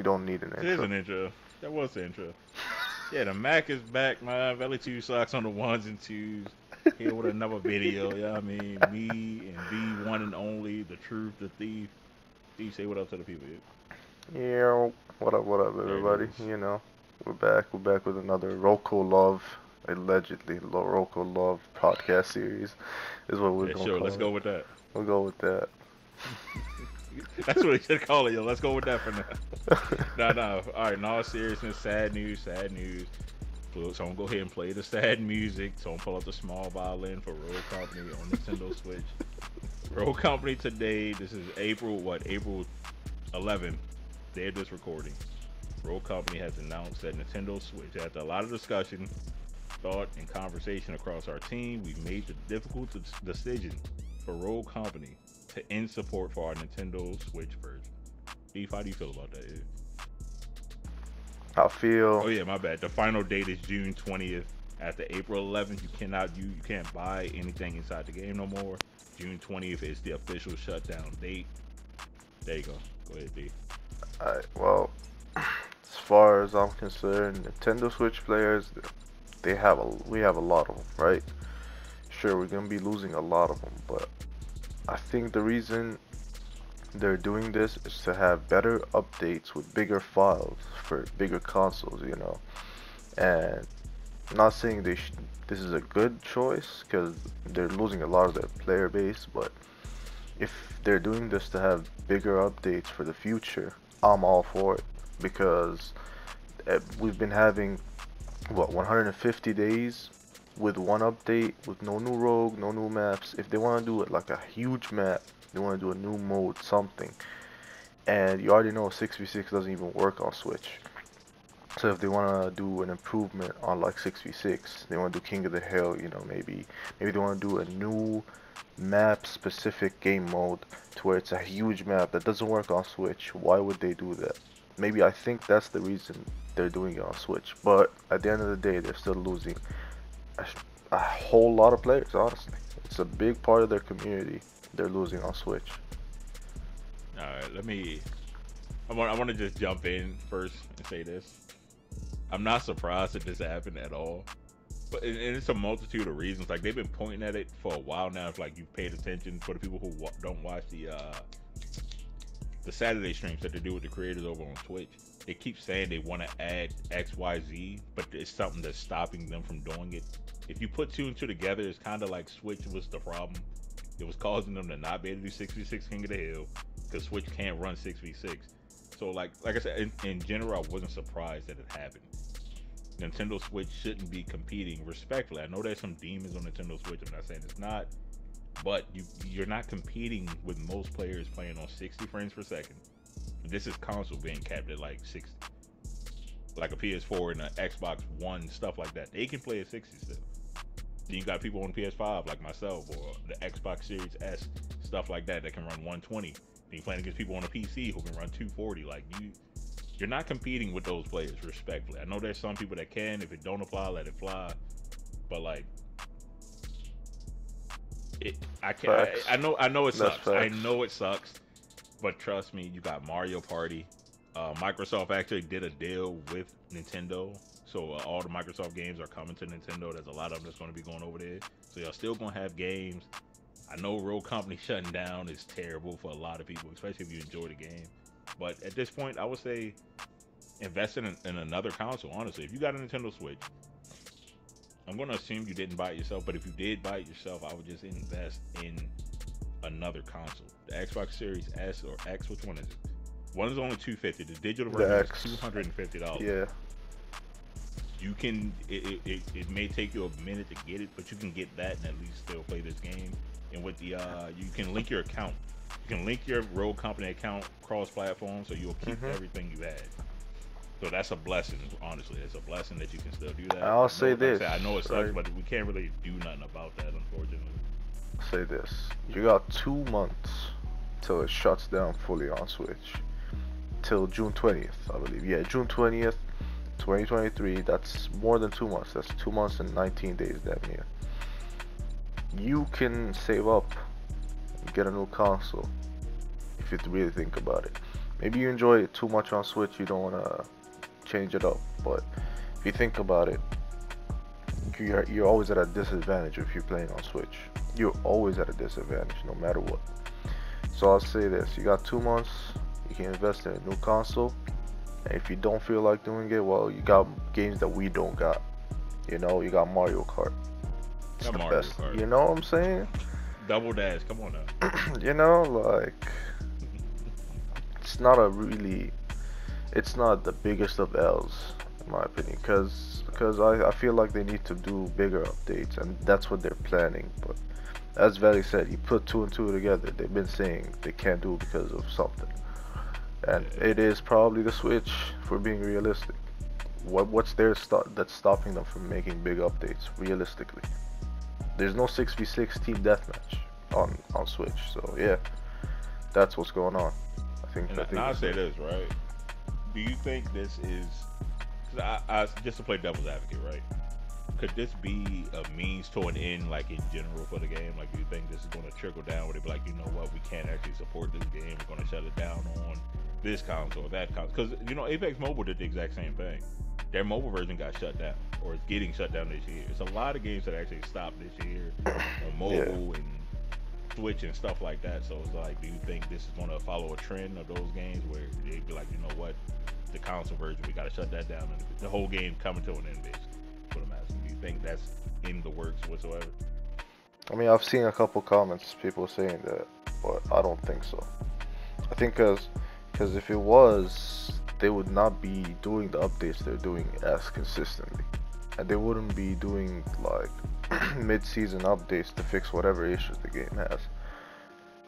don't need an It is intro. an intro. That was the intro. Yeah, the Mac is back, man. Velli 2 socks on the ones and twos. Here with another video. Yeah, I mean, me and the one and only, the truth, the thief. Thief, say what up to the people. Yeah. Yeah, what up, There it everybody? is. You know, we're back with another Roco Love, allegedly Roco Love podcast series, is what we're Yeah, gonna sure. Let's call it. go with that. We'll go with that. That's what they should call it, yo. Let's go with that for now. Nah, nah. All right, in all seriousness, sad news, sad news. So I'm gonna go ahead and play the sad music. So I'm gonna pull up the small violin for Road Company on Nintendo Switch. Road Company today. This is April what? April 11th. Day of this recording. Road Company has announced that Nintendo Switch, after a lot of discussion, thought, and conversation across our team, we made the difficult decision for Road Company to end support for our Nintendo Switch version. Steve, how do you feel about that? Yeah. I feel Oh yeah, my bad. The final date is June 20th. After April 11th, you can't buy anything inside the game no more. June 20th is the official shutdown date. There you go. Go ahead, D. well, as far as I'm concerned, Nintendo Switch players, we have a lot of them, right? Sure, we're gonna be losing a lot of them, but I think the reason they're doing this is to have better updates with bigger files for bigger consoles, you know. And I'm not saying this is a good choice because they're losing a lot of their player base, but if they're doing this to have bigger updates for the future, I'm all for it because we've been having what 150 days with one update with no new rogue, no new maps. If they want to do it like a huge map, they want to do a new mode, something. And you already know 6v6 doesn't even work on Switch. So if they want to do an improvement on like 6v6, they want to do King of the Hill, you know, maybe they want to do a new map specific game mode to where it's a huge map that doesn't work on Switch. Why would they do that? Maybe I think that's the reason they're doing it on Switch. But at the end of the day, they're still losing a whole lot of players, honestly. It's a big part of their community they're losing on Switch. All right, I want to just jump in first and say this. I'm not surprised that this happened at all, but and it's a multitude of reasons. Like they've been pointing at it for a while now. If like you've paid attention, for the people who don't watch the Saturday streams that they do with the creators over on Twitch, they keep saying they want to add X, Y, Z, but it's something that's stopping them from doing it. If you put two and two together, it's kind of like Switch was the problem. It was causing them to not be able to do 6v6 King of the Hill because Switch can't run 6v6. So like I said, in general, I wasn't surprised that it happened. Nintendo Switch shouldn't be competing respectfully. I know there's some demons on Nintendo Switch. I'm not saying it's not, but you're not competing with most players playing on 60 frames per second. This is console being capped at like 60, like a PS4 and an Xbox One, stuff like that. They can play at 60 still. Then you got people on PS5 like myself or the Xbox Series S, stuff like that can run 120. Then you're playing against people on a PC who can run 240. Like you're not competing with those players respectfully. I know there's some people that can. If it don't apply, let it fly. But like, I can't. I know it sucks. I know it sucks. But trust me, you got Mario Party. Microsoft actually did a deal with Nintendo, so all the Microsoft games are coming to Nintendo. There's a lot of them that's going to be going over there. So y'all still going to have games. I know Road Company shutting down is terrible for a lot of people, especially if you enjoy the game. But at this point, I would say invest in another console. Honestly, if you got a Nintendo Switch, I'm going to assume you didn't buy it yourself. But if you did buy it yourself, I would just invest in another console. The Xbox Series S or X, which one is it? One is only $250. The digital version is $250. Yeah. You can. It may take you a minute to get it, but you can get that and at least still play this game. And with the you can link your account. You can link your Road Company account cross-platform, so you'll keep everything you had. So that's a blessing. Honestly, it's a blessing that you can still do that. I'll say this. I know it sucks, but we can't really do nothing about that, unfortunately. Say this. You got 2 months till it shuts down fully on Switch. Till June 20th, I believe. Yeah, June 20th, 2023. That's more than 2 months. That's 2 months and 19 days, damn near. You can save up and get a new console if you really think about it. Maybe you enjoy it too much on Switch, you don't want to change it up. But if you think about it, you're always at a disadvantage if you're playing on Switch. You're always at a disadvantage, no matter what. So I'll say this: you got 2 months. You can invest in a new console. And if you don't feel like doing it, well, you got games that we don't got. You know, you got Mario Kart. It's Got the Mario best. Kart. You know what I'm saying? Double Dash, come on now. You know, like, it's not a really, it's not the biggest of L's in my opinion, because I feel like they need to do bigger updates, and that's what they're planning. But as Velli said, you put two and two together. They've been saying they can't do it because of something, and it is probably the Switch. For being realistic, what's there that's stopping them from making big updates? Realistically, there's no 6v6 team deathmatch on Switch. So yeah, that's what's going on. And I'll say this, right? Do you think this is, cause I just to play devil's advocate, right? Could this be a means to an end, like in general for the game? Like, do you think this is going to trickle down where they be like, you know what, we can't actually support this game, we're going to shut it down on this console or that console? Because, you know, Apex Mobile did the exact same thing. Their mobile version got shut down, or it's getting shut down this year. It's a lot of games that actually stopped this year on mobile and Switch and stuff like that. So it's like, do you think this is going to follow a trend of those games where they'd be like, you know what, the console version, we got to shut that down, and the whole game coming to an end, basically? What I'm asking. Do you think that's in the works whatsoever? I mean, I've seen a couple comments, people saying that, but I don't think so. I think because if it was, they would not be doing the updates they're doing as consistently, and they wouldn't be doing like mid-season updates to fix whatever issues the game has.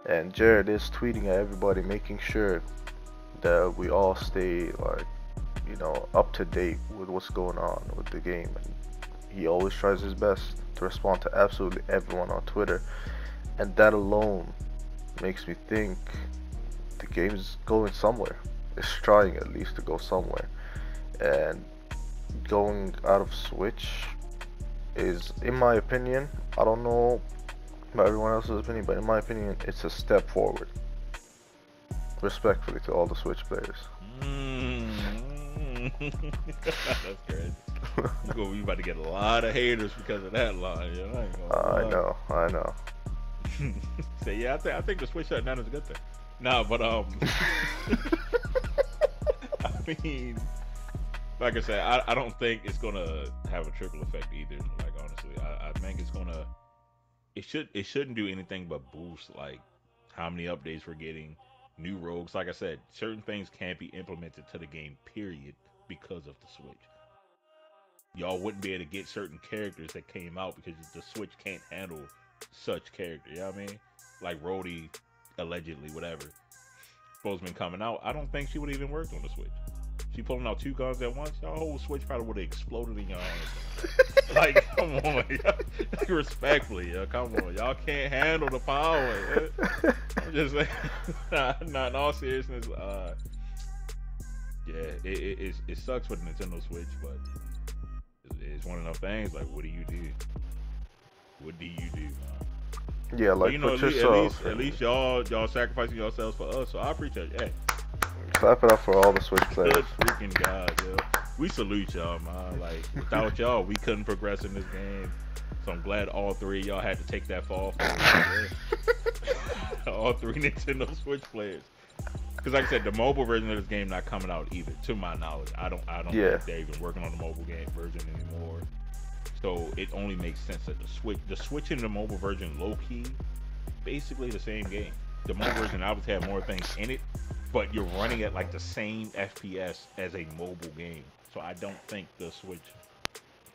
And Jared is tweeting at everybody, making sure that we all stay, like, you know, up to date with what's going on with the game. And he always tries his best to respond to absolutely everyone on Twitter, and that alone makes me think the game's going somewhere. It's trying at least to go somewhere, and going out of Switch is, in my opinion, I don't know about everyone else's opinion, but in my opinion, it's a step forward. Respectfully to all the Switch players. That's crazy. You about to get a lot of haters because of that line. You know, I know. So yeah, I think the Switch shutting down is a good thing. Nah, but I mean, like I said, I don't think it's gonna have a trickle effect either. Like, honestly, I think it's gonna. It shouldn't do anything but boost like how many updates we're getting, new rogues. Like I said, certain things can't be implemented to the game, period, because of the Switch. Y'all wouldn't be able to get certain characters that came out because the Switch can't handle such characters. You know what I mean? Like Rhodey, allegedly, whatever, supposed to been coming out. I don't think she would have even worked on the Switch. She pulling out two guns at once. Y'all whole Switch probably would have exploded in your hands. Like, come on, like, respectfully, come on, y'all can't handle the power. I'm just saying, not in all seriousness. Yeah, it sucks for the Nintendo Switch, but it's one of those things. Like, what do you do? What do you do, man? Yeah, like, but, you know, put yourself. At least y'all sacrificing yourselves for us. So I appreciate it. Hey. Clap it up for all the Switch players. Good freaking God, yo. We salute y'all, man. Like, without y'all, we couldn't progress in this game. So I'm glad all three of y'all had to take that fall for it. All three Nintendo Switch players. Because like I said, the mobile version of this game not coming out either, to my knowledge. I don't think they're even working on the mobile game version anymore. So it only makes sense that the Switch and the mobile version low key, basically the same game. The mobile version obviously have more things in it, but you're running at like the same FPS as a mobile game. So I don't think the Switch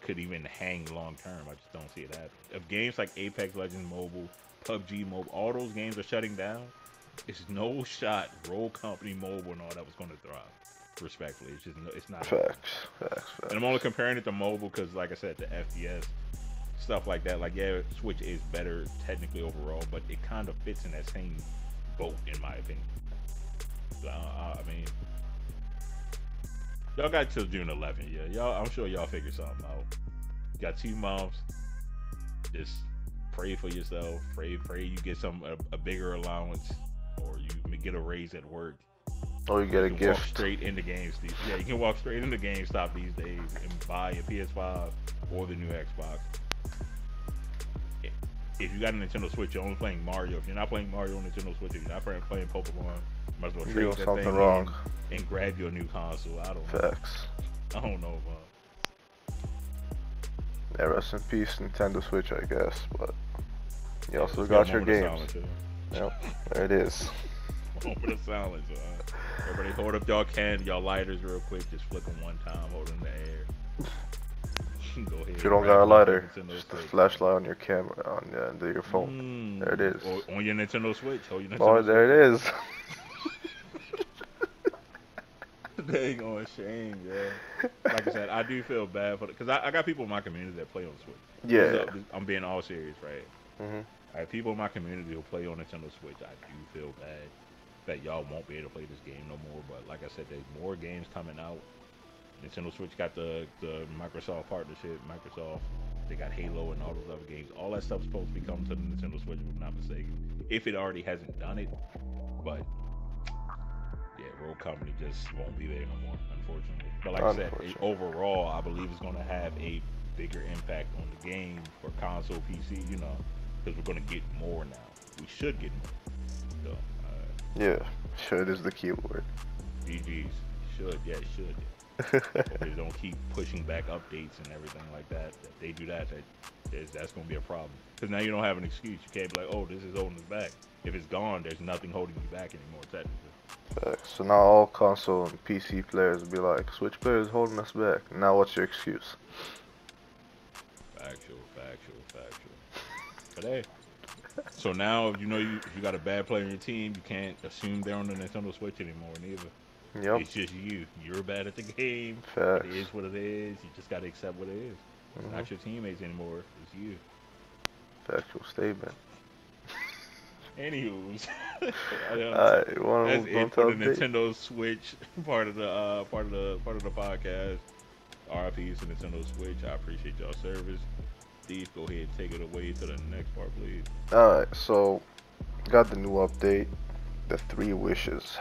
could even hang long term. I just don't see it happening. If games like Apex Legends Mobile, PUBG Mobile, all those games are shutting down, it's no shot Roll Company Mobile and all that was going to thrive. Respectfully, it's not. Facts. And I'm only comparing it to mobile because, like I said, the FPS stuff like that. Like, yeah, Switch is better technically overall, but it kind of fits in that same boat, in my opinion. So, I mean, y'all got till June 11th. Yeah, I'm sure y'all figure something out. Got 2 months. Just pray for yourself. Pray you get a bigger allowance, or you get a raise at work. Or you get a You can walk gift. straight into GameStop. Yeah, you can walk straight into GameStop these days and buy a PS5 or the new Xbox. If you got a Nintendo Switch, you're only playing Mario. If you're not playing Mario on Nintendo Switch, if you're not playing Pokemon, you might as well You're trade doing that something thing wrong. in and grab your new console. I don't know. Facts. I don't know, man. Yeah, rest in peace, Nintendo Switch, I guess. But you also Let's got get a your moment of games. silence, Yep, there it is. Moment of silence. Everybody hold up y'all y'all lighters real quick. Just flick them one time, hold them in the air. Go ahead. If you don't got a lighter, just a flashlight on your camera, on your phone. There it is. Or on your Nintendo Switch. Hold your Nintendo Oh, Switch. there it is. Dang on shame, yeah. Like I said, I do feel bad for it because I got people in my community that play on Switch. Yeah. I'm being all serious, right? Mhm. I have people in my community who play on Nintendo Switch. I do feel bad that y'all won't be able to play this game no more. But like I said, there's more games coming out. Nintendo Switch got the Microsoft partnership. Microsoft, they got Halo and all those other games. All that stuff's supposed to be coming to the Nintendo Switch, if I'm not mistaken. If it already hasn't done it, but yeah, Rogue Company just won't be there no more, unfortunately. But like I said, overall, I believe it's going to have a bigger impact on the game for console, PC, you know, because we're going to get more now. We should get more. So, yeah, should is the key word. GG's. Should, yeah, it should. If they don't keep pushing back updates and everything like that, if they do that, that's going to be a problem. Because now you don't have an excuse. You can't be like, oh, this is holding us back. If it's gone, there's nothing holding you back anymore, technically. So now all console and PC players will be like, Switch players holding us back. Now what's your excuse? Factual. But hey, so now if you got a bad player in your team, you can't assume they're on the Nintendo Switch anymore neither. Yep. It's just you. You're bad at the game. Facts. It is what it is. You just gotta accept what it is. It's not your teammates anymore. It's you. Factual statement. Anywho's, that's it for the Nintendo Switch part of the podcast. RIP to Nintendo Switch. I appreciate y'all service. Steve, go ahead and take it away to the next part, please. Alright, so got the new update, the 3 wishes.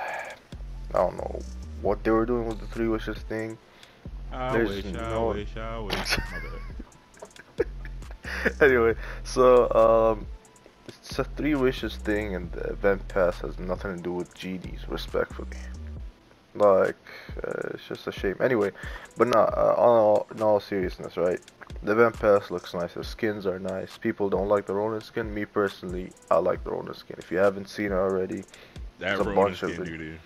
I don't know what they were doing with the 3 wishes thing. I wish. My bad. Anyway, so it's a 3 wishes thing, and the event pass has nothing to do with genies, respectfully. Like, it's just a shame. Anyway, but no, in all seriousness, right? The event pass looks nice. The skins are nice. People don't like the Ronin skin. Me personally, I like the Ronin skin. If you haven't seen it already, That there's a Ronin bunch of skin, it. dude.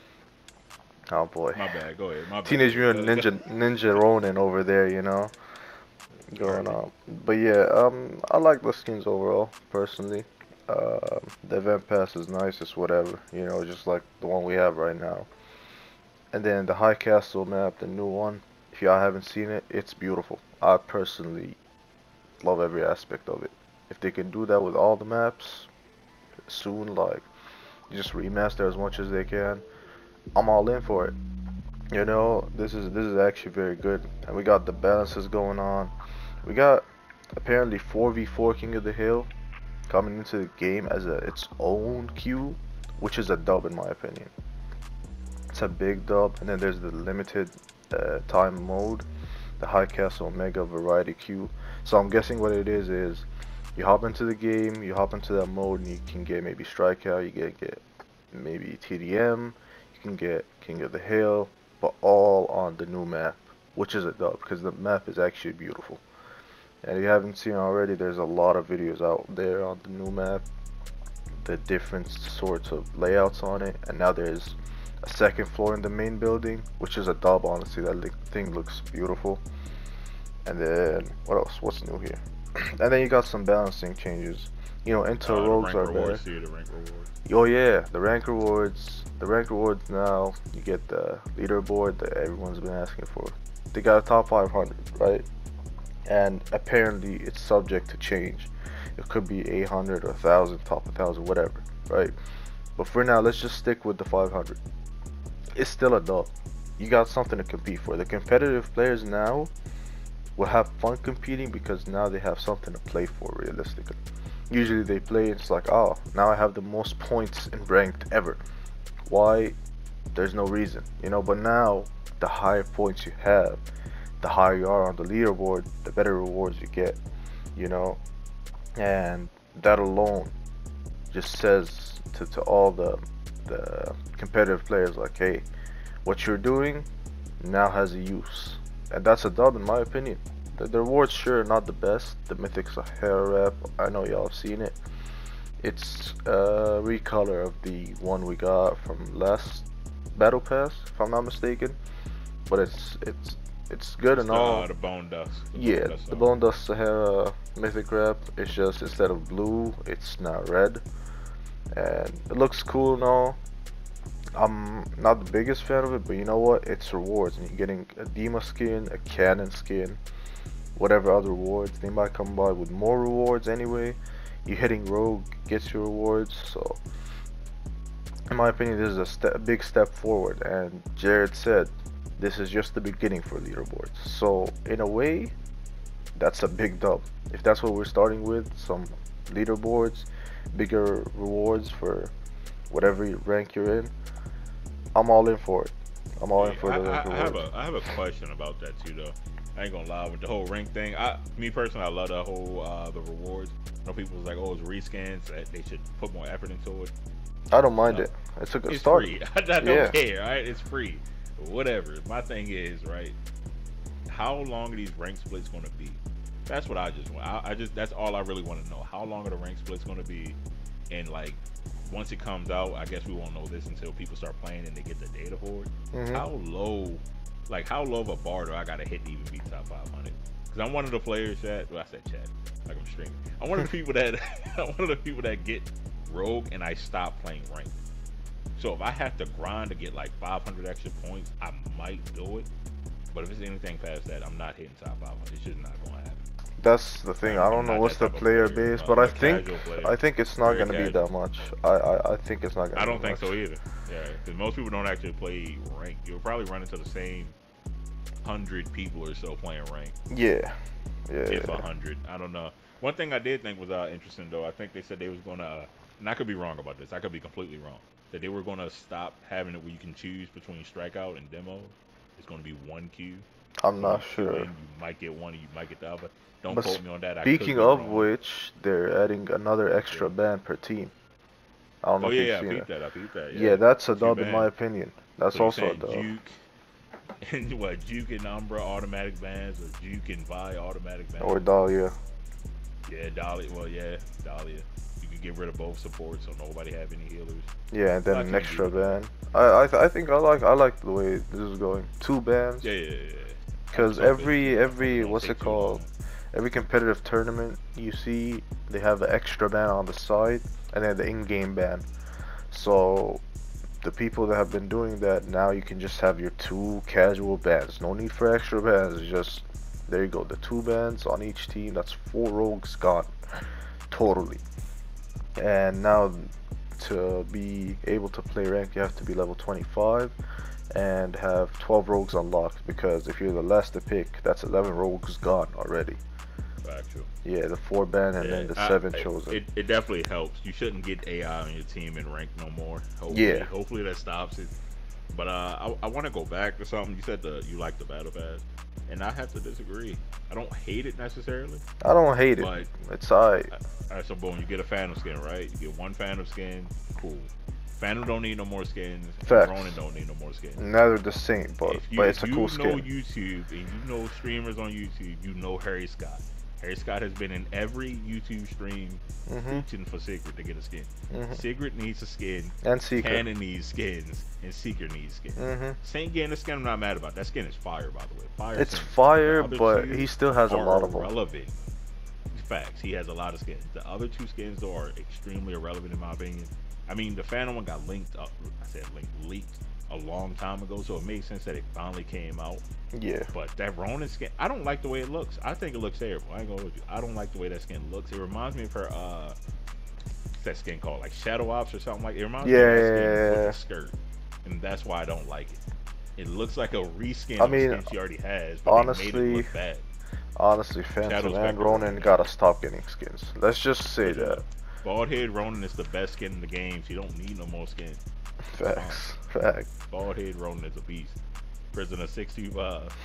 Oh boy. My bad. Go ahead. My bad. Teenage Mutant Ninja Ronin over there, you know, going on. But yeah, I like the skins overall, personally. The event pass is nice. It's whatever, you know, just like the one we have right now. And then the High Castle map, the new one. If y'all haven't seen it, it's beautiful. I personally love every aspect of it. If they can do that with all the maps soon, like just remaster as much as they can, I'm all in for it. You know, this is actually very good. And we got the balances going on. We got apparently 4v4 King of the Hill coming into the game as its own queue, which is a dub in my opinion. It's a big dub. And then there's the limited time mode, the High Castle Mega Variety queue. So I'm guessing what it is you hop into the game, you hop into that mode, and you can get maybe Strikeout, you get maybe TDM, you can get King of the Hill, but all on the new map, which is a dub because the map is actually beautiful. And if you haven't seen already, there's a lot of videos out there on the new map, the different sorts of layouts on it, and now there's a second floor in the main building, which is a dub. Honestly, that thing looks beautiful. And then what else? What's new here? And then you got some balancing changes. You know, Intel rogues are back. Oh yeah, the rank rewards. The rank rewards now. You get the leaderboard that everyone's been asking for. They got a top 500, right? And apparently it's subject to change. It could be 800 or 1,000, top 1,000, whatever, right? But for now, let's just stick with the 500. It's still a dub. You got something to compete for. The competitive players now will have fun competing because now they have something to play for, realistically. Usually they play, it's like, oh, now I have the most points in ranked ever. Why? There's no reason, you know. But now, the higher points you have, the higher you are on the leaderboard, the better rewards you get, you know. And that alone just says to all the competitive players, like, hey, what you're doing now has a use. And that's a dub in my opinion. The rewards sure are not the best. The Mythic Sahara rep, I know y'all have seen it. It's a recolor of the one we got from last Battle Pass, if I'm not mistaken. But it's good and all. The Bone Dust. Yeah, the Bone Dust Sahara Mythic rep. It's just instead of blue, it's now red. And it looks cool and all. I'm not the biggest fan of it, but you know what? It's rewards, and you're getting a Dema skin, a Cannon skin, whatever other rewards. They might come by with more rewards anyway. You hitting Rogue gets you rewards, so in my opinion, this is a big step forward. And Jared said this is just the beginning for leaderboards. So in a way, that's a big dub. If that's what we're starting with, some leaderboards, bigger rewards for whatever rank you're in, I'm all in for it. I'm all in for the rewards. I have a question about that too, though. I ain't gonna lie, with the whole rank thing. Me personally, I love the whole the rewards. You know, people was like, oh, it's reskins. They should put more effort into it. I don't mind it. It's a good start. Free. I don't care. Right? It's free. Whatever. My thing is, right, how long are these rank splits gonna be? That's what I just want. That's all I really want to know. How long are the rank splits gonna be? And like, once it comes out, I guess we won't know this until people start playing and they get the data for it. How low of a bar do I gotta hit to even be top 500? Because I'm one of the players that, well, I said chat, like I'm streaming. I'm one of the people that get Rogue and I stop playing ranked. So if I have to grind to get like 500 extra points, I might do it. But if it's anything past that, I'm not hitting top 500. It's just not gonna happen. That's the thing. I don't know what's the player base, but I think it's not gonna be that much. I think it's not gonna. I don't think so either. Yeah, because most people don't actually play rank. You'll probably run into the same 100 people or so playing rank. Yeah. If 100, I don't know. One thing I did think was interesting though. I think they said they was gonna, and I could be wrong about this. I could be completely wrong. That they were gonna stop having it where you can choose between strikeout and demo. It's gonna be one queue. I'm not sure. You might get one, or you might get the other. Don't quote me on that. Speaking of which, they're adding another extra ban per team. I don't know if you've seen it. I peeped that. Yeah, that's a dub in my opinion. That's also a dub. Juke and what? Juke and Umbra automatic bans, or Juke and Vi automatic bans. Or Dahlia. Yeah, Dahlia. Well, yeah, Dahlia. You can get rid of both supports, so nobody have any healers. Yeah, and then an extra ban. I think I like the way this is going. 2 bans. Yeah. Because every what's it called? Every competitive tournament you see, they have an extra ban on the side and then the in-game ban. So the people that have been doing that, now you can just have your 2 casual bans. No need for extra bans. It's just, there you go, the 2 bans on each team. That's 4 rogues gone totally. And now to be able to play rank, you have to be level 25 and have 12 rogues unlocked, because if you're the last to pick, that's 11 rogues gone already. Factual. Yeah, the 4 ban and then the 7 chosen. It definitely helps. You shouldn't get AI on your team in rank no more. Hopefully that stops it. But I want to go back to something. You said you like the battle pass, and I have to disagree. I don't hate it necessarily. I don't hate it. It's alright. Alright, so boom, you get a Phantom skin, right? You get 1 Phantom skin. Cool. Phantom don't need no more skins. Facts. Ronin don't need no more skins. Now they're the same, but it's a cool skin. If you know YouTube and you know streamers on YouTube, you know Harry Scott. Harry Scott has been in every YouTube stream reaching for Secret to get a skin. Secret needs a skin. And Seeker. Cannon needs skins. And Seeker needs skins. Saint getting a skin, I'm not mad about. That skin is fire, by the way. Fire. It's fire, but he still has a lot of them. Relevant. Facts. He has a lot of skins. The other 2 skins, though, are extremely irrelevant in my opinion. I mean, the Phantom one got leaked a long time ago, so it made sense that it finally came out. Yeah. But that Ronin skin, I don't like the way it looks. I think it looks terrible. I ain't gonna hold you. I don't like the way that skin looks. It reminds me of her, what's that skin called? Like Shadow Ops or something like it. It reminds me of that skin with a skirt. And that's why I don't like it. It looks like a reskin of a skin she already has, but honestly, they made it look bad. Honestly, Phantom and Ronin gotta stop getting skins. Let's just say that. Bald head Ronin is the best skin in the game. She don't need no more skin. Facts. Fact. Bald head Ronin is a beast. Prisoner 65.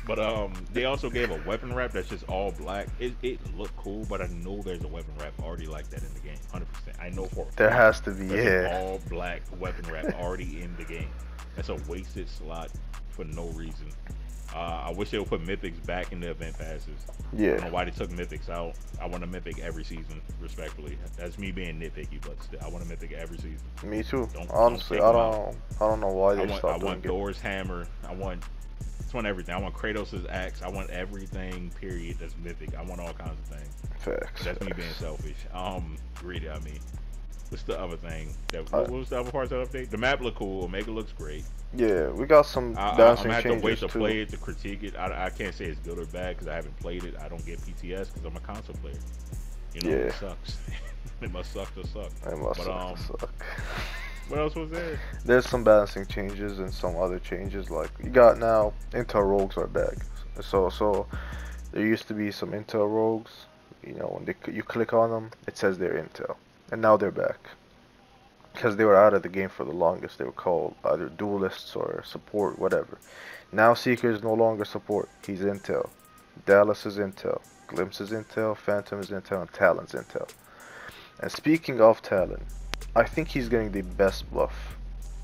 But they also gave a weapon wrap that's just all black. It looked cool, but I know there's a weapon wrap already like that in the game. 100%. I know for a There fact has to be, there's yeah. an all black weapon wrap already in the game. That's a wasted slot for no reason. I wish they would put mythics back in the event passes. Yeah. I don't know why they took mythics out. I want a mythic every season, respectfully. That's me being nitpicky, but still, I want a mythic every season. Me too. Don't Honestly, take I them out. don't know why I they want stopped doing it. Thor's hammer. I want everything. I want Kratos' axe. I want everything. Period. That's mythic. I want all kinds of things. Facts. That's me being selfish. Greedy. I mean, what's the other thing? What was the other parts of the update? The map look cool. Omega looks great. Yeah, we got some I'm dancing gonna have to changes wait to too. play it to critique it. I can't say it's good or bad because I haven't played it. I don't get PTS because I'm a console player. You know, Yeah. it sucks. It must suck to suck. It must But, suck. What else was there? There's some balancing changes and some other changes. Like you got now, Intel rogues are back. So there used to be some Intel rogues. You know, when you click on them, it says they're Intel, and now they're back. Because they were out of the game for the longest. They were called either duelists or support, whatever. Now Seeker is no longer support. He's Intel. Dallas is Intel. Glimpse is Intel. Phantom is Intel. And Talon's Intel. And speaking of Talon, I think he's getting the best buff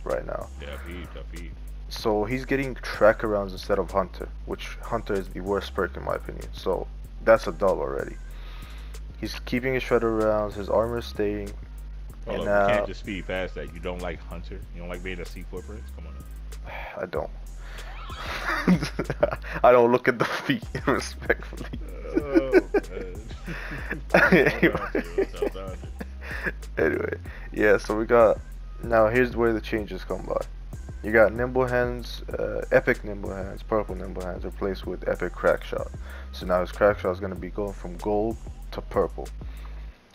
right now. Yeah, P. So he's getting tracker rounds instead of Hunter, which Hunter is the worst perk in my opinion. So that's a dub already. He's keeping his shredder rounds. His armor is staying. Hold And up, you can't just speed past that. You don't like Hunter? You don't like being a sea footprints? Come on now. I don't. I don't look at the feet, respectfully. Oh, man. Anyway, yeah, so we got, now here's where the changes come by. You got Nimble Hands, Epic Nimble Hands, Purple Nimble Hands replaced with Epic Crack Shot. So now his Crack Shot is going to be going from gold to purple.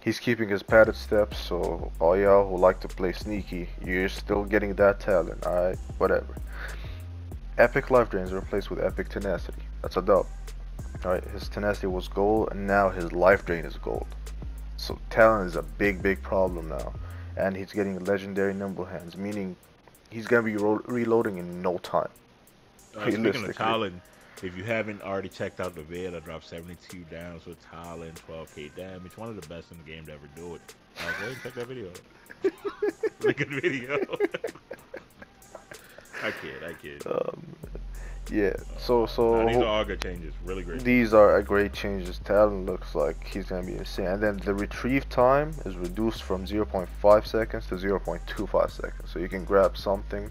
He's keeping his padded steps, so all y'all who like to play sneaky, you're still getting that talent, alright? Whatever. Epic Life Drain is replaced with Epic Tenacity. That's a dub. Alright, his Tenacity was gold, and now his Life Drain is gold. So talent is a big problem now. And he's getting Legendary Nimble Hands, meaning he's going to be reloading in no time. Speaking of Talon, if you haven't already checked out the vid, I dropped 72 downs with Talon, 12k damage. One of the best in the game to ever do it. Go ahead and check that video out. Really good video. I kid. Yeah, so no, these are all good changes. Really great. These are great changes. Talon looks like he's gonna be insane. And then the retrieve time is reduced from 0.5 seconds to 0.25 seconds. So you can grab something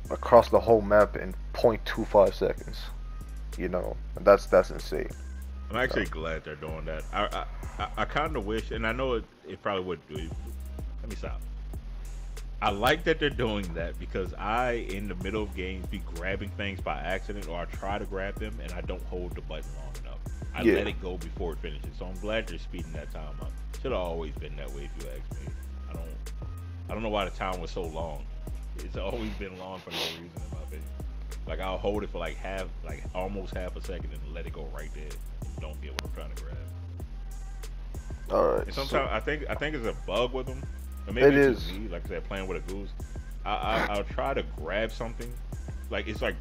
across the whole map in 0.25 seconds. You know, and that's insane. I'm actually glad they're doing that. I kind of wish, and I know it probably would do. Let me stop. I like that they're doing that because I, in the middle of games, be grabbing things by accident, or I try to grab them and I don't hold the button long enough. I let it go before it finishes. So I'm glad they're speeding that time up. Should have always been that way, if you ask me. I don't know why the time was so long. It's always been long for no reason in my opinion. Like I'll hold it for like almost half a second and let it go right there. And don't get what I'm trying to grab. Alright. And sometimes I think it's a bug with them. Or maybe it's just me, like I said, playing with a goose. I'll try to grab something, like it's like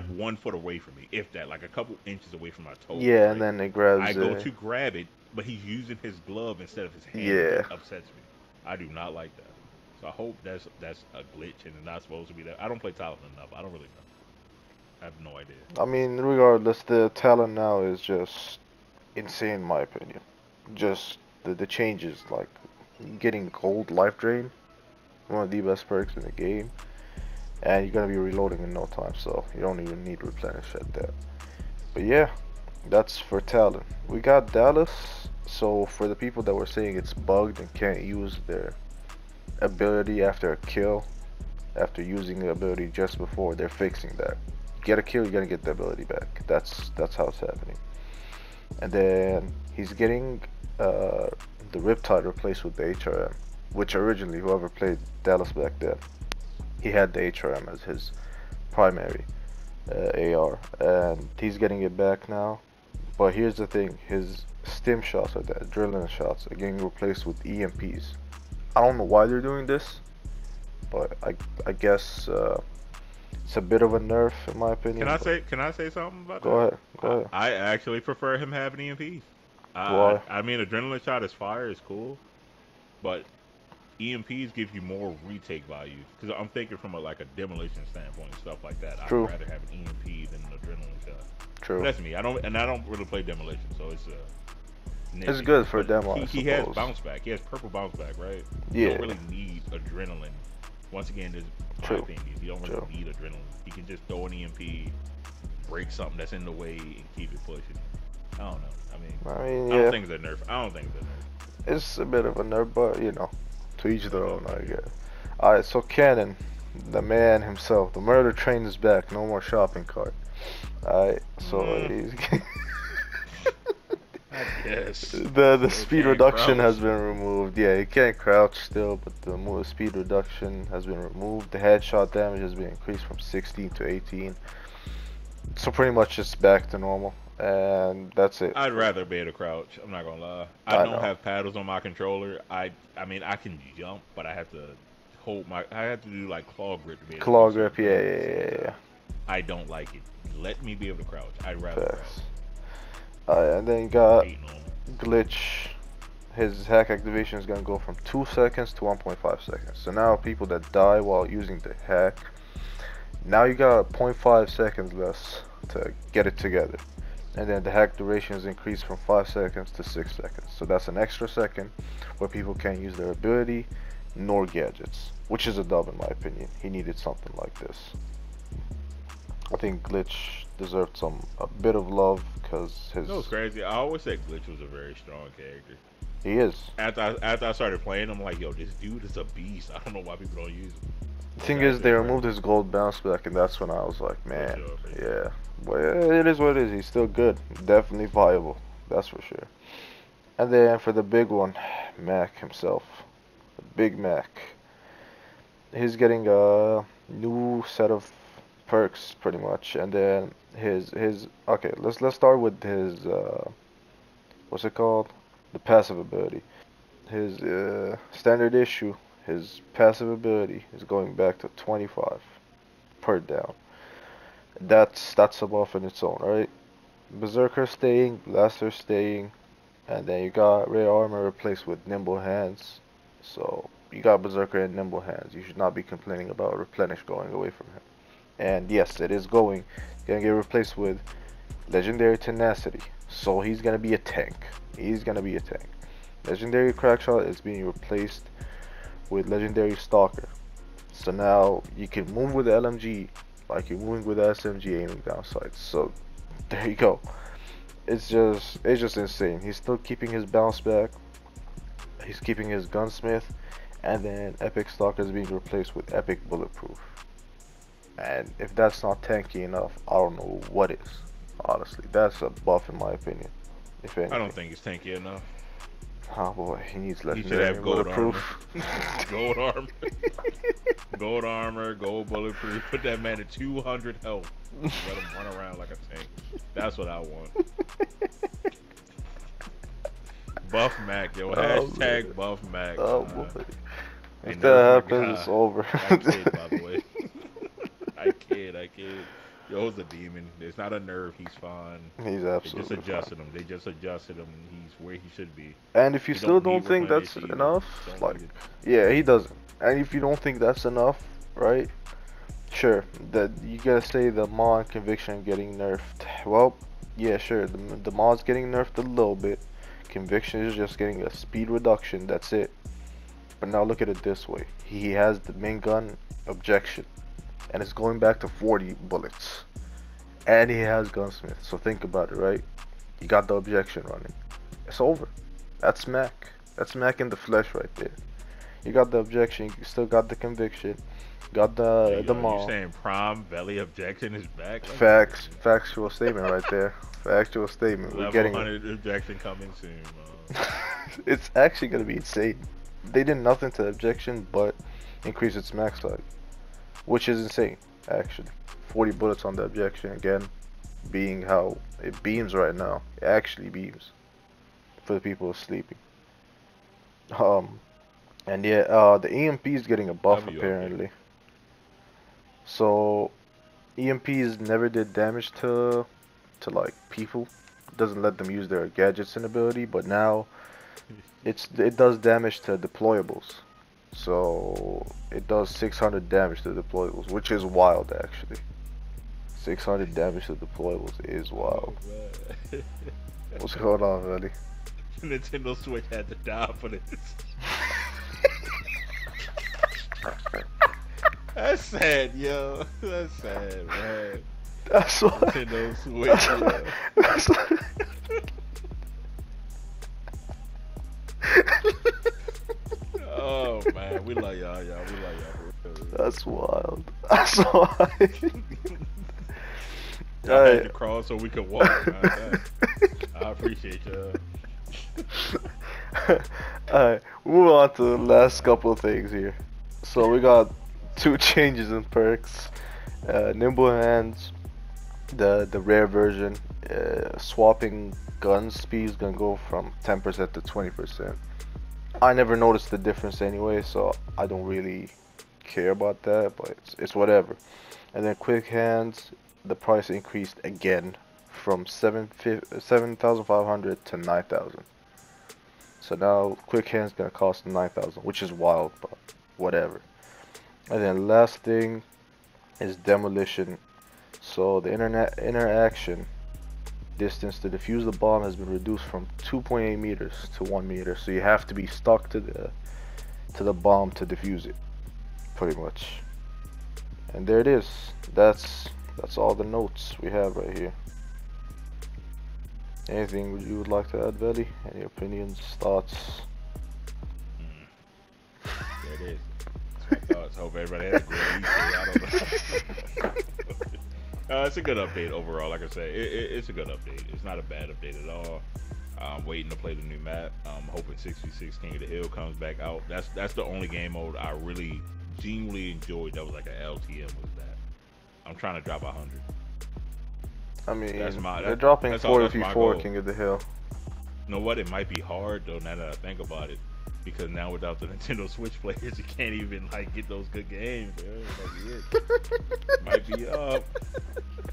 1 foot away from me, if that, like a couple inches away from my toe. Yeah, and then it grabs. I go to grab it, but he's using his glove instead of his hand. Yeah, that upsets me. I do not like that. So I hope that's a glitch and it's not supposed to be that. I don't play Talon enough. I don't really know. I have no idea. I mean, regardless, the Talon now is just insane, in my opinion. Just the changes, like getting gold life drain, one of the best perks in the game, and you're gonna be reloading in no time, so you don't even need replenish at that. But yeah, that's for Talon. We got Dallas. So for the people that were saying it's bugged and can't use their ability after a kill, after using the ability just before, they're fixing that. Get a kill, you're gonna get the ability back. That's how it's happening. And then he's getting the Riptide replaced with the HRM, which originally whoever played Dallas back then, he had the HRM as his primary AR, and he's getting it back now. But here's the thing, his stim shots, or the adrenaline shots, are getting replaced with EMPs. I don't know why they're doing this, but I guess it's a bit of a nerf in my opinion. But Can I say something about go that? ahead, go ahead. I actually prefer him having EMPs. Why? I mean, adrenaline shot is fire, is cool, but EMPs give you more retake value. Because I'm thinking from like a demolition standpoint and stuff like that. I'd True, rather have an EMP than an adrenaline shot. But true. that's me. I don't really play demolition, so it's It's nitpicky. good for But demo, I he has suppose. bounce back. He has purple bounce back, right? You don't Yeah, really need adrenaline. Once again, this is my true, opinion. You don't really true. need adrenaline. You can just throw an EMP, break something that's in the way, and keep it pushing. I don't know. I mean, I don't yeah, think it's a nerf. I don't think it's a nerf. it's a bit of a nerf, but you know, to each But their own, I guess. Alright, so Cannon, the man himself, the murder train is back. No more shopping cart. Alright, so mm, he's I guess. the Still speed can't reduction has crouch. been removed. Yeah, he can't crouch still, but the speed reduction has been removed. The headshot damage has been increased from 16 to 18. So pretty much it's back to normal, and that's it. I'd rather be able to crouch. I'm not gonna lie. I I don't know. have paddles on my controller. I mean, I can jump, but I have to hold my. I have to do like claw grip to be able to do Claw grip, certain yeah, things yeah, at the same yeah, yeah. time. I don't like it. Let me be able to crouch. I'd rather crouch. Facts. And then you got Hating on it. glitch. His hack activation is gonna go from 2 seconds to 1.5 seconds. So now people that die while using the hack, now you got 0.5 seconds less to get it together. And then the hack duration is increased from 5 seconds to 6 seconds. So that's an extra second where people can't use their ability nor gadgets, which is a dub in my opinion. He needed something like this. I think Glitch deserved a bit of love because his No, it's crazy. I always said Glitch was a very strong character. he is. After I started playing, I'm like, yo, this dude is a beast. I don't know why people don't use him. The But it's thing is, actually they incredible. removed his gold bounce back, and that's when I was like, For man, sure, for sure. yeah. But yeah, it is what it is. He's still good, definitely viable, that's for sure. And then for the big one, Mac himself, the Big Mac. He's getting a new set of perks, pretty much, and then his okay. Let's start with his what's it called? The passive ability. His standard issue, his passive ability is going back to 25 per down. That's a buff in its own, right? Berserker staying, Blaster staying, and then you got Rare Armor replaced with Nimble Hands. So you got Berserker and Nimble Hands. You should not be complaining about Replenish going away from him. And yes, it is going. It's gonna get replaced with Legendary Tenacity. So he's gonna be a tank. He's gonna be a tank. Legendary Crackshot is being replaced with Legendary Stalker. So now you can move with the LMG like you're moving with the SMG aiming down sights. So there you go. It's just insane. He's still keeping his bounce back. He's keeping his gunsmith, and then Epic Stalker is being replaced with Epic Bulletproof. And if that's not tanky enough, I don't know what is. Honestly, that's a buff in my opinion. If I anything. don't think it's tanky enough. Oh boy, he needs He should legendary have gold armor. bulletproof. Gold armor. Gold armor, gold bulletproof. Put that man at 200 health. Let him run around like a tank. That's what I want. Buff Mac, yo. Oh, Hashtag man. Buff Mac. Oh boy. Hey, If nerf that my happens, it's guy. over. I kid, by the way. I kid. Yo's a demon. It's not a nerf. He's fine. He's They just absolutely fine. adjusted him. They just adjusted him. He's where he should be. And if you He still don't don't need think replenish that's either. enough, Don't like, need it. yeah, he doesn't. And if you don't think that's enough, right? Sure, that you gotta say the mod conviction getting nerfed. Well, yeah, sure, the mod's getting nerfed a little bit. Conviction is just getting a speed reduction. That's it. But now look at it this way: he has the main gun objection, and it's going back to 40 bullets. And he has gunsmith. So think about it, right? You got the objection running. It's over. That's Mac. That's Mac in the flesh right there. You got the objection. You still got the conviction. Got Hey, the yo, you mall. saying Prime Velli objection is back? Let's go. Factual statement right there. Factual statement. We're Level getting 100 objection coming soon, man. it's actually gonna be insane. They did nothing to the objection but increase its max size, which is insane actually. 40 bullets on the objection again, being how it beams right now. It actually beams for the people who are sleeping. Um, And yeah, the EMP is getting a buff W update. apparently. So EMPs never did damage to like people. It doesn't let them use their gadgets and ability, but now it does damage to deployables. So it does 600 damage to deployables, which is wild actually. 600 damage to deployables is Oh wild. man. What's going on, buddy? Nintendo Switch had to die for this. That's sad, yo. That's sad, man. That's why. Nintendo Switch, yo. That's why. Oh man, we love y'all, y'all. We love y'all. That's wild. That's why. Y'all had to crawl so we could walk. Man. I appreciate y'all. Alright, move on to the last couple of things here. So we got 2 changes in perks. Nimble hands, the rare version, swapping gun speed is gonna go from 10% to 20%. I never noticed the difference anyway, so I don't really care about that, but it's whatever. And then quick hands, the price increased again from 7,500 to 9,000. So now quick hands gonna cost 9,000, which is wild, but whatever. And then last thing is demolition. So the interaction distance to defuse the bomb has been reduced from 2.8 meters to 1 meter. So you have to be stuck to the bomb to defuse it, pretty much. And there it is. That's all the notes we have right here. Anything you would like to add, Velli? Any opinions, thoughts? There it is. That's my thoughts. Hope everybody had a great week. I don't know. It's a good update overall. Like I said, it's a good update. It's not a bad update at all. I'm waiting to play the new map. I'm hoping 6v6 King of the Hill comes back out. That's the only game mode I really genuinely enjoyed. That was like an LTM. Was that? I'm trying to drop 100. I mean, they're they're dropping 4v4 King of the Hill. You know what? It might be hard though. Now that I think about it, because now without the Nintendo Switch players, you can't even like get those good games. Might be up.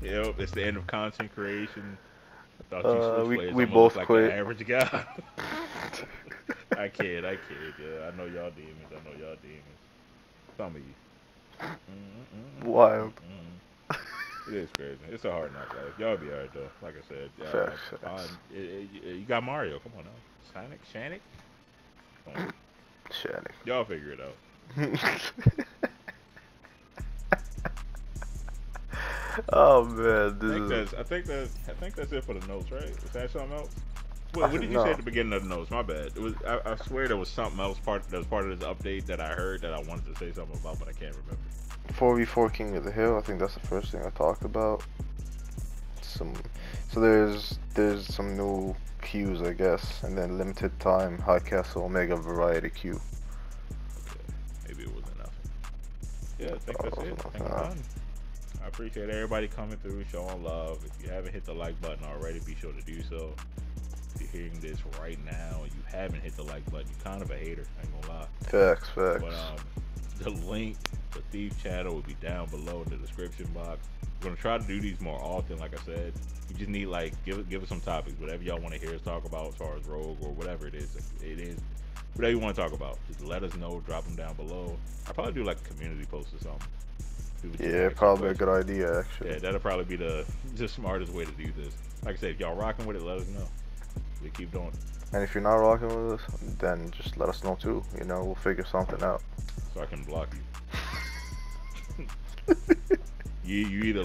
You know, it's the end of content creation. I thought you Switch players we look both like quit. an average guy. I kid. Yeah, I know y'all demons. Some of you. Wild. It is crazy. It's a hard knock life. Y'all be alright though. Like I said, Facts. You got Mario. Come on now, Sonic. Come on. Shanny. Y'all figure it out. Oh man, I think that's it for the notes, right? Is that something else? What did you say at the beginning of the notes? My bad. It was I swear there was something else that was part of this update that I heard that I wanted to say something about, but I can't remember. 4v4 King of the Hill. I think that's the first thing I talked about. So there's some new queues, I guess, and then limited time High Castle Omega Variety queue. Okay, maybe it wasn't enough. Yeah, I think that's it. I think I'm done. I appreciate everybody coming through, showing love. If you haven't hit the like button already, be sure to do so. If you're hearing this right now and you haven't hit the like button, you're kind of a hater. I ain't gonna lie. Facts. But the link, the Thief channel will be down below in the description box. We're gonna try to do these more often. Like I said, you just need like give us some topics, whatever y'all want to hear us talk about as far as Rogue or whatever it is. Whatever you want to talk about, just let us know. Drop them down below. I'll probably do like a community post or something. Yeah, probably a good idea actually. Yeah, that'll probably be the smartest way to do this. Like I said, if y'all rocking with it, let us know. We keep doing it. And if you're not rocking with us, then just let us know too. You know, we'll figure something out. So I can block you. you either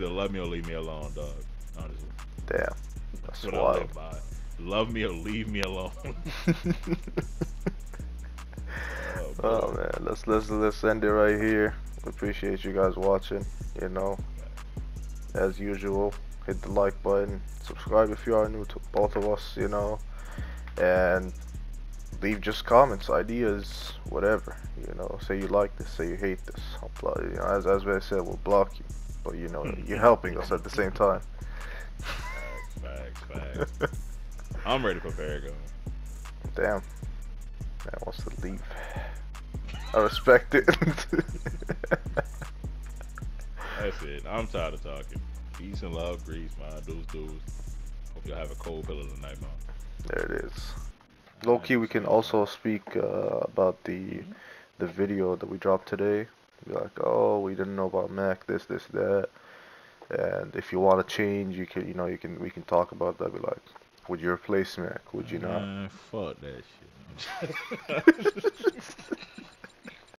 love me or leave me alone, dog. Honestly. Damn. That's what wild. I live by. Love me or leave me alone. Oh man, let's end it right here. We appreciate you guys watching. You know, as usual, hit the like button, subscribe if you are new to both of us. You know, and leave just comments, ideas, whatever. You know, say you like this, say you hate this. You know, as I said, we'll block you, but you know, you're helping us at the same time. Facts. I'm ready for Theyre. Damn, man wants to leave. I respect it. That's it. I'm tired of talking. Peace and love, grease, man. Deuce. Hope y'all have a cold pillow tonight, man. There it is. Low Alright, key, we can see y'all. also speak about the video that we dropped today. Be like, oh, we didn't know about Mac, this, that. And if you want to change, you can, we can talk about that. Be like, would you replace Mac? Would you not? Man, fuck that shit.